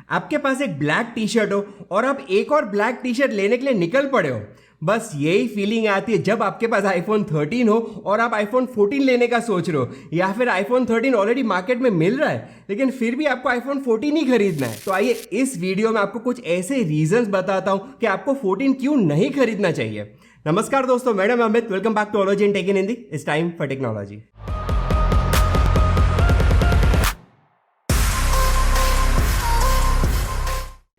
आपके पास एक black T shirt हो और आप एक और ब्लैक टी शर्ट लेने के लिए निकल पड़े हो। बस यही फीलिंग आती है जब आपके पास आईफोन 13 हो और आप आईफोन 14 लेने का सोच रहे हो, या फिर आईफोन 13 ऑलरेडी मार्केट में मिल रहा है लेकिन फिर भी आपको आईफोन 14 ही खरीदना है। तो आइए इस वीडियो में आपको कुछ ऐसे रीजंस बताता हूं कि आपको 14 क्यों नहीं खरीदना चाहिए। नमस्कार दोस्तों, मैडम अमित, वेलकम बैक टू ओलॉजी in tech in Hindi. It's time for technology.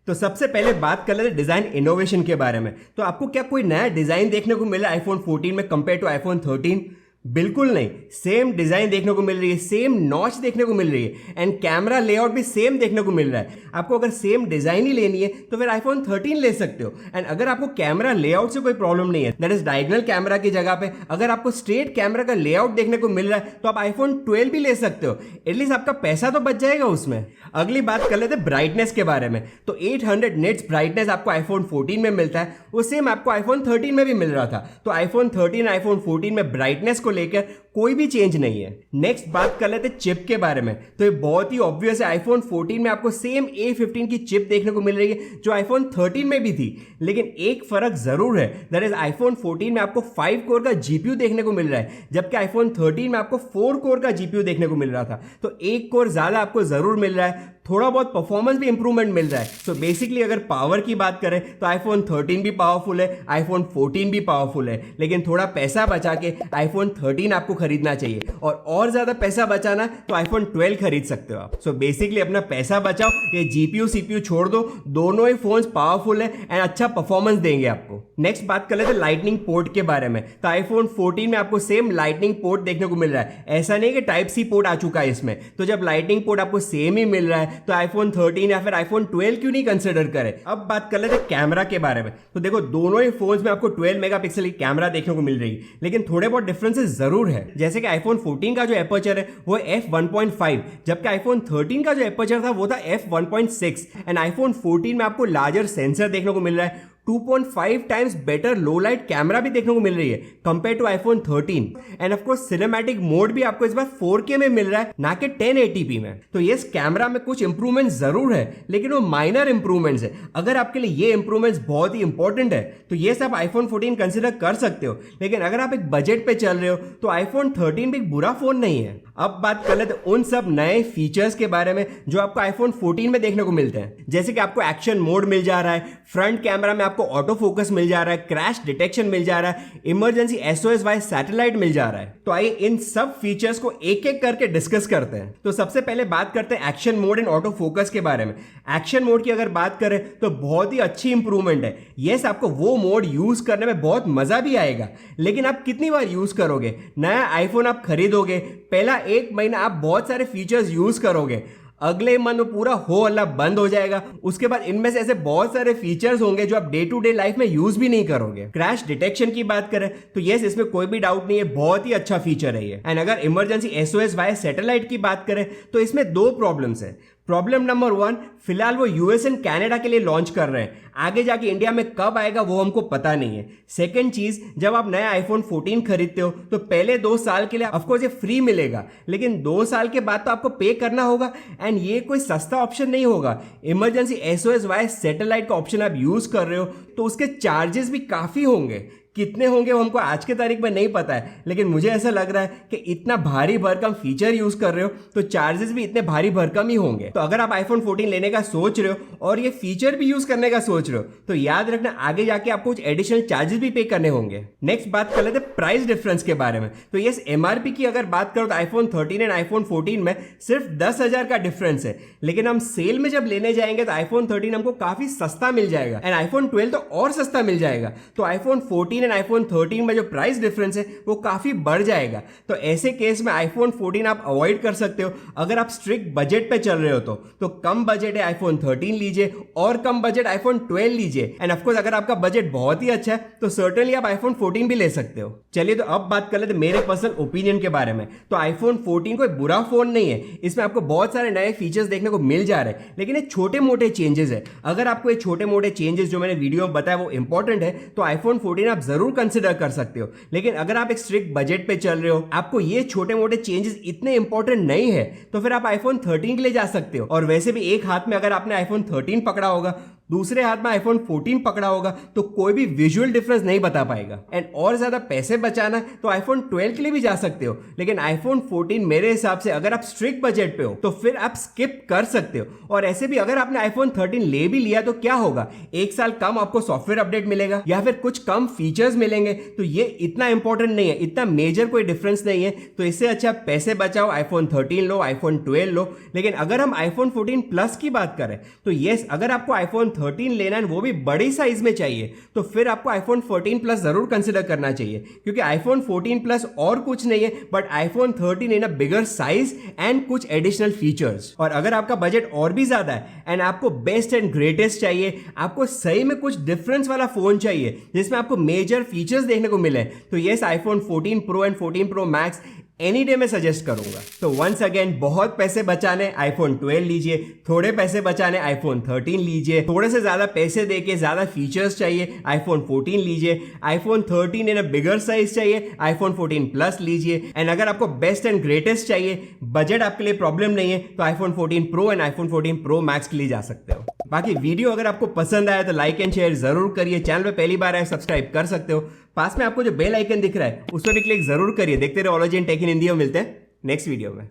तो सबसे पहले बात कर लेते हैं डिजाइन इनोवेशन के बारे में। तो आपको क्या कोई नया डिजाइन देखने को मिला आईफोन 14 में कंपेयर टू आईफोन 13? बिल्कुल नहीं। सेम डिजाइन देखने को मिल रही है, सेम नॉच देखने को मिल रही है एंड कैमरा लेआउट भी सेम देखने को मिल रहा है। आपको अगर सेम डिजाइन ही लेनी है तो फिर आईफोन 13 ले सकते हो। एंड अगर आपको कैमरा लेआउट से कोई प्रॉब्लम नहीं है, दैट इज डायगोनल कैमरा की जगह पे अगर आपको स्ट्रेट कैमरा का लेआउट देखने को मिल रहा है तो आप आईफोन 12 भी ले सकते हो। एटलीस्ट आपका पैसा तो बच जाएगा उसमें। अगली बात कर लेते हैं ब्राइटनेस के बारे में। तो 800 निट्स ब्राइटनेस आपको आईफोन 14 में मिलता है, वो सेम आपको आईफोन 13 में भी मिल रहा था। तो आईफोन 13 आईफोन 14 में ब्राइटनेस को लेकर कोई भी चेंज नहीं है। नेक्स्ट बात कर लेते हैं चिप के बारे में। तो ये बहुत ही ऑब्वियस है, आईफोन 14 में आपको सेम A15 की चिप देखने को मिल रही है जो आईफोन 13 में भी थी, लेकिन एक फर्क जरूर है, दैट इज आईफोन 14 में आपको 5 कोर का जीपीयू देखने को मिल रहा है जबकि आईफोन 13 में आपको 4 कोर का जीपीयू देखने को मिल रहा था। तो एक कोर ज्यादा आपको जरूर मिल रहा है, थोड़ा बहुत परफॉर्मेंस भी इंप्रूवमेंट मिल रहा है। सो बेसिकली अगर पावर की बात करें तो आईफोन 13 भी पावरफुल है, आईफोन 14 भी पावरफुल है, लेकिन थोड़ा पैसा बचा के आईफोन 13 आपको खरीदना चाहिए और ज्यादा पैसा बचाना तो आईफोन 12 खरीद सकते हो आप। सो बेसिकली अपना पैसा बचाओ, ये जीपीयू सीपीयू छोड़ दो, दोनों ही फोन्स पावरफुल है एंड अच्छा परफॉर्मेंस देंगे आपको। नेक्स्ट बात कर लेते हैं लाइटनिंग पोर्ट के बारे में। तो आईफोन 14 में आपको सेम लाइटनिंग पोर्ट देखने को मिल रहा है, ऐसा नहीं कि टाइप सी पोर्ट आ चुका है इसमें। तो जब लाइटनिंग पोर्ट आपको सेम ही मिल रहा है तो आईफोन 13 या फिर आईफोन 12 क्यों नहीं कंसिडर करें। अब बात कर लेते हैं कैमरा के बारे में। तो देखो दोनों ही फोन्स में आपको 12 मेगापिक्सल की कैमरा देखने को मिल रही है, लेकिन थोड़े बहुत डिफरेंसेस जरूर है। जैसे कि आईफोन 14 का जो एपर्चर है वो f1.5, जबकि आईफोन 13 का जो एपर्चर था वो था f1.6 एंड आईफोन 14 में आपको लार्जर सेंसर देखने को मिल रहा है, 2.5 times better low light camera भी देखने को मिल रही है compare to iPhone 13 and of course cinematic mode भी आपको इस बार 4K में मिल रहा है ना कि 1080p में। तो यस, कैमरा में कुछ इंप्रूवमेंट जरूर है लेकिन वो माइनर इंप्रूवमेंट्स है। अगर आपके लिए ये इंप्रूवमेंट्स बहुत ही इंपॉर्टेंट है तो यस आप आईफोन 14 कंसिडर कर सकते हो, लेकिन अगर आप एक बजट पे चल रहे हो तो आईफोन 13 भी एक बुरा फोन नहीं है। अब बात कर लेते उन सब नए फीचर्स के बारे में जो आपको आईफोन 14 में देखने को मिलते हैं। जैसे कि आपको एक्शन मोड मिल जा रहा है, फ्रंट कैमरा में आपको ऑटो फोकस मिल जा रहा है, क्रैश डिटेक्शन मिल जा रहा है, इमरजेंसी SOS वाइज सैटेलाइट मिल जा रहा है। तो आइए इन सब फीचर्स को एक एक करके डिस्कस करते हैं। तो सबसे पहले बात करते हैं action mode and auto focus के बारे में। एक्शन मोड की अगर बात करें तो बहुत ही अच्छी इंप्रूवमेंट है। यस, आपको वो मोड यूज करने में बहुत मजा भी आएगा, लेकिन आप कितनी बार यूज करोगे। नया आईफोन आप खरीदोगे, पहला 1 महीना आप बहुत सारे फीचर्स यूज करोगे, अगले मंथ में पूरा हो अल्लाह बंद हो जाएगा। उसके बाद इनमें से ऐसे बहुत सारे फीचर्स होंगे जो आप डे टू डे लाइफ में यूज भी नहीं करोगे। क्रैश डिटेक्शन की बात करें तो यस, इसमें कोई भी डाउट नहीं है, बहुत ही अच्छा फीचर है ये। एंड अगर इमरजेंसी SOS वाया सैटेलाइट की बात करें तो इसमें 2 प्रॉब्लम्स है। प्रॉब्लम नंबर 1, फिलहाल वो यूएस एंड कनाडा के लिए लॉन्च कर रहे हैं, आगे जाके इंडिया में कब आएगा वो हमको पता नहीं है। सेकंड चीज, जब आप नया आईफोन 14 खरीदते हो तो पहले 2 साल के लिए ऑफकोर्स ये फ्री मिलेगा, लेकिन 2 साल के बाद तो आपको पे करना होगा एंड ये कोई सस्ता ऑप्शन नहीं होगा। इमरजेंसी SOS वाया सैटेलाइट का ऑप्शन आप यूज कर रहे हो तो उसके चार्जेस भी काफी होंगे। कितने होंगे वो हमको आज के तारीख में नहीं पता है, लेकिन मुझे ऐसा लग रहा है कि इतना भारी भरकम फीचर यूज कर रहे हो तो चार्जेस भी इतने भारी भरकम ही होंगे। तो अगर आप आईफोन 14 लेने का सोच रहे हो और ये फीचर भी यूज करने का सोच रहे हो तो याद रखना आगे जाके आपको कुछ एडिशनल चार्जेस भी पे करने होंगे। नेक्स्ट बात कर लेते हैं प्राइस डिफरेंस के बारे में। तो यस, MRP की अगर बात करो तो आईफोन 13 एंड आईफोन 14 में सिर्फ 10,000 का डिफरेंस है, लेकिन हम सेल में जब लेने जाएंगे तो आईफोन 13 हमको काफी सस्ता मिल जाएगा एंड आईफोन 12 तो और सस्ता मिल जाएगा। तो आईफोन 14 एंड आईफोन 13 में जो प्राइस डिफरेंस है वो काफी बढ़ जाएगा। तो ऐसे केस में आईफोन 14 आप अवॉइड कर सकते हो। अगर आप स्ट्रिक्ट बजट पे चल रहे हो तो कम बजट है आईफोन 13 लीजिए और कम बजट आईफोन 12 लीजिए। एंड ऑफकोर्स अगर आपका बजट बहुत ही अच्छा है तो सर्टेनली आप आईफोन 14 भी ले सकते हो। चलिए तो अब बात कर लेते मेरे पर्सनल ओपिनियन के बारे में। तो आईफोन 14 कोई बुरा फोन नहीं है, इसमें आपको बहुत सारे नए फीचर्स देखने को मिल जा रहे हैं, लेकिन ये छोटे मोटे चेंजेस है। अगर आपको ये छोटे मोटे चेंजेस जो मैंने वीडियो में बताया वो इंपॉर्टेंट है तो आईफोन 14 आप जरूर कंसिडर कर सकते हो। लेकिन अगर आप एक स्ट्रिक्ट बजट पे चल रहे हो, आपको ये छोटे मोटे चेंजेस इतने इंपॉर्टेंट नहीं है, तो फिर आप आईफोन 13 के लिए जा सकते हो। और वैसे भी एक हाथ में अगर आपने आईफोन 13 पकड़ा होगा, दूसरे हाथ में आईफोन 14 पकड़ा होगा, तो कोई भी विजुअल डिफरेंस नहीं बता पाएगा। एंड और ज्यादा पैसे बचाना है तो आईफोन 12 के लिए भी जा सकते हो। लेकिन आईफोन 14 मेरे हिसाब से अगर आप स्ट्रिक्ट बजट पे हो तो फिर आप स्किप कर सकते हो। और ऐसे भी अगर आपने आईफोन 13 ले भी लिया तो क्या होगा, एक साल कम आपको सॉफ्टवेयर अपडेट मिलेगा या फिर कुछ कम फीचर्स मिलेंगे, तो ये इतना इंपॉर्टेंट नहीं है, इतना मेजर कोई डिफरेंस नहीं है। तो इससे अच्छा पैसे बचाओ, आईफोन 13 लो, आईफोन 12 लो। लेकिन अगर हम आईफोन 14 प्लस की बात करें तो यस, अगर आपको आईफोन 13 लेना है वो भी बड़ी साइज में चाहिए, तो फिर आपको आईफोन 14 प्लस जरूर कंसिडर करना चाहिए। क्योंकि आईफोन 14 प्लस और कुछ नहीं है but iPhone 13 in a bigger size and कुछ एडिशनल फीचर्स। और अगर आपका बजट और भी ज्यादा है एंड आपको बेस्ट एंड ग्रेटेस्ट चाहिए, आपको सही में कुछ डिफरेंस वाला फोन चाहिए जिसमें आपको मेजर फीचर्स देखने को मिले, तो yes, iPhone 14 pro and 14 pro max any day में सजेस्ट करूंगा। तो वंस अगेन, बहुत पैसे बचाने आईफोन 12 लीजिए, थोड़े पैसे बचाने आईफोन 13 लीजिए, थोड़े से ज्यादा पैसे देके ज्यादा फीचर्स चाहिए आईफोन 14 लीजिए, आईफोन 13 इन अ बिगर साइज चाहिए आईफोन 14 प्लस लीजिए। एंड अगर आपको बेस्ट एंड ग्रेटेस्ट चाहिए, बजट आपके लिए प्रॉब्लम नहीं है, तो iPhone 14 pro and iPhone 14 pro max के लिए जा सकते हो। बाकी वीडियो अगर आपको पसंद आया तो लाइक एंड शेयर जरूर करिए। चैनल पे पहली बार आए सब्सक्राइब कर सकते हो। पास में आपको जो बेल आइकन दिख रहा है उस पर भी क्लिक जरूर करिए। देखते रहो ology and take in Hindi में। मिलते हैं नेक्स्ट वीडियो में।